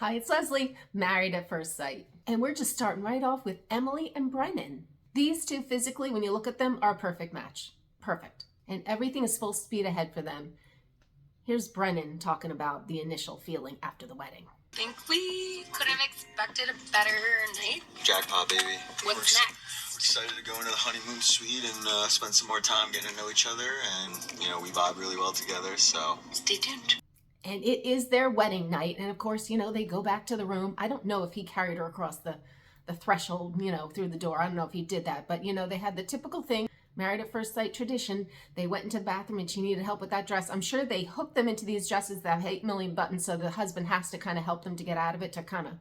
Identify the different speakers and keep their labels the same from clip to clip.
Speaker 1: Hi, it's Leslie, Married at First Sight. And we're just starting right off with Emily and Brennan. These two physically, when you look at them, are a perfect match. Perfect. And everything is full speed ahead for them. Here's Brennan talking about the initial feeling after the wedding.
Speaker 2: Think we could have expected a better night?
Speaker 3: Jackpot, baby.
Speaker 2: What's next?
Speaker 3: We're excited to go into the honeymoon suite and spend some more time getting to know each other. And, we vibe really well together, so.
Speaker 2: Stay tuned.
Speaker 1: And it is their wedding night. And of course, they go back to the room. I don't know if he carried her across the threshold, through the door. I don't know if he did that. But, they had the typical thing, Married at First Sight tradition. They went into the bathroom and she needed help with that dress. I'm sure they hooked them into these dresses that have 8 million buttons. So the husband has to kind of help them to get out of it to kind of,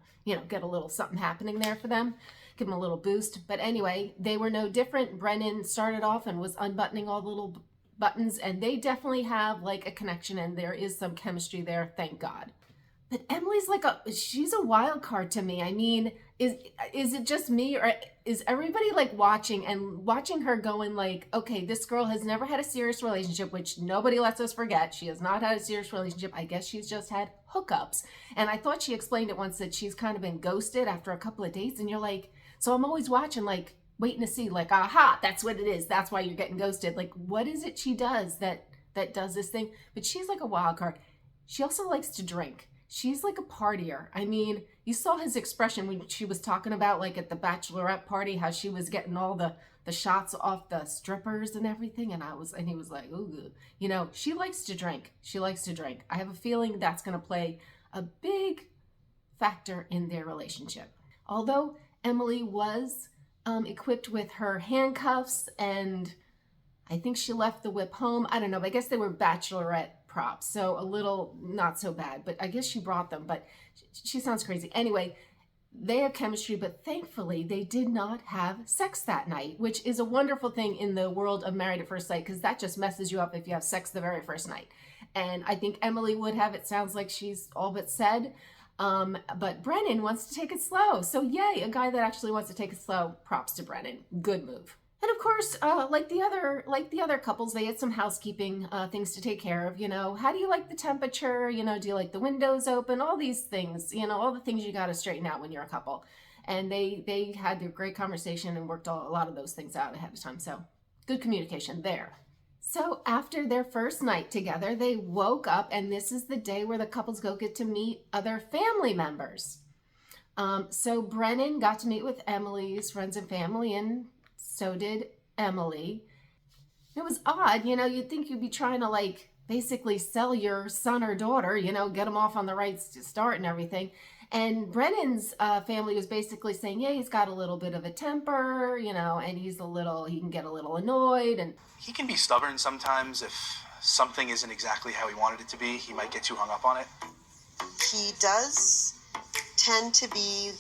Speaker 1: get a little something happening there for them. Give them a little boost. But anyway, they were no different. Brennan started off and was unbuttoning all the little buttons, and they definitely have like a connection, and there is some chemistry there, thank God. But Emily's she's a wild card to me. I mean, is it just me, or is everybody like watching her going like, okay, this girl has never had a serious relationship, which nobody lets us forget. She has not had a serious relationship. I guess she's just had hookups. And I thought she explained it once that she's kind of been ghosted after a couple of dates, and you're like, so I'm always watching like, waiting to see like, aha, that's what it is. That's why you're getting ghosted. Like, what is it she does that does this thing? But she's like a wild card. She also likes to drink. She's like a partier. I mean, you saw his expression when she was talking about like at the bachelorette party, how she was getting all the shots off the strippers and everything. And he was like, ooh, she likes to drink. She likes to drink. I have a feeling that's going to play a big factor in their relationship. Although Emily was equipped with her handcuffs, and I think she left the whip home. I don't know, but I guess they were bachelorette props, so a little not so bad, but I guess she brought them, but she sounds crazy. Anyway, they have chemistry, but thankfully they did not have sex that night, which is a wonderful thing in the world of Married at First Sight, because that just messes you up if you have sex the very first night. And I think Emily would have. It sounds like she's all but said. But Brennan wants to take it slow. So yay, a guy that actually wants to take it slow. Props to Brennan. Good move. And of course, like the other couples, they had some housekeeping things to take care of. How do you like the temperature? Do you like the windows open? All these things, all the things you got to straighten out when you're a couple. And they had a great conversation and worked a lot of those things out ahead of time. So good communication there. So after their first night together, they woke up, and this is the day where the couples get to meet other family members. So Brennan got to meet with Emily's friends and family, and so did Emily. It was odd, you'd think you'd be trying to like basically sell your son or daughter, get them off on the right start and everything. And Brennan's family was basically saying, yeah, he's got a little bit of a temper, and he can get a little annoyed. And
Speaker 4: he can be stubborn sometimes. If something isn't exactly how he wanted it to be, he might get too hung up on it.
Speaker 5: He does tend to be,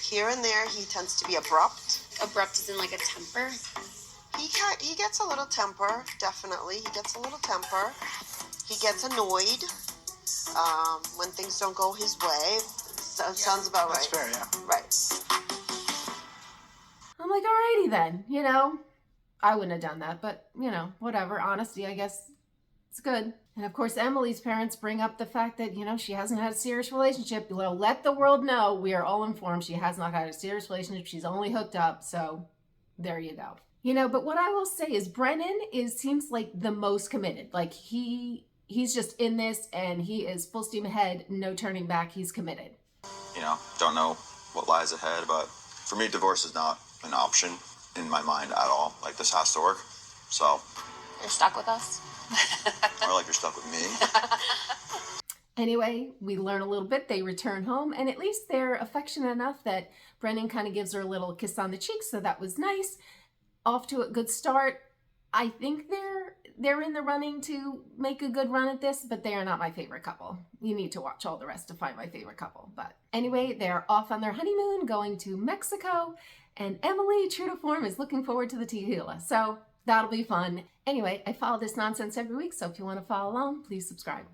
Speaker 5: here and there, he tends to be abrupt.
Speaker 2: Abrupt is in like a temper?
Speaker 5: He gets a little temper, definitely. He gets a little temper. He gets annoyed when things don't go his way. Sounds about right.
Speaker 4: That's fair, yeah.
Speaker 5: Right.
Speaker 1: I'm like, alrighty then, I wouldn't have done that, but, whatever. Honesty, I guess, it's good. And of course, Emily's parents bring up the fact that, she hasn't had a serious relationship. Let the world know, we are all informed, she has not had a serious relationship. She's only hooked up, so there you go. But what I will say is Brennan seems like the most committed. Like he's just in this, and he is full steam ahead, no turning back. He's committed.
Speaker 3: Don't know what lies ahead, but for me, divorce is not an option in my mind at all. Like, this has to work. So.
Speaker 2: You're stuck with us?
Speaker 3: Or like you're stuck with me.
Speaker 1: Anyway, we learn a little bit. They return home, and at least they're affectionate enough that Brennan kind of gives her a little kiss on the cheek, so that was nice. Off to a good start. I think they're in the running to make a good run at this, but they are not my favorite couple. You need to watch all the rest to find my favorite couple. But anyway, they're off on their honeymoon, going to Mexico, and Emily, true to form, is looking forward to the tequila. So that'll be fun. Anyway, I follow this nonsense every week, so if you want to follow along, please subscribe.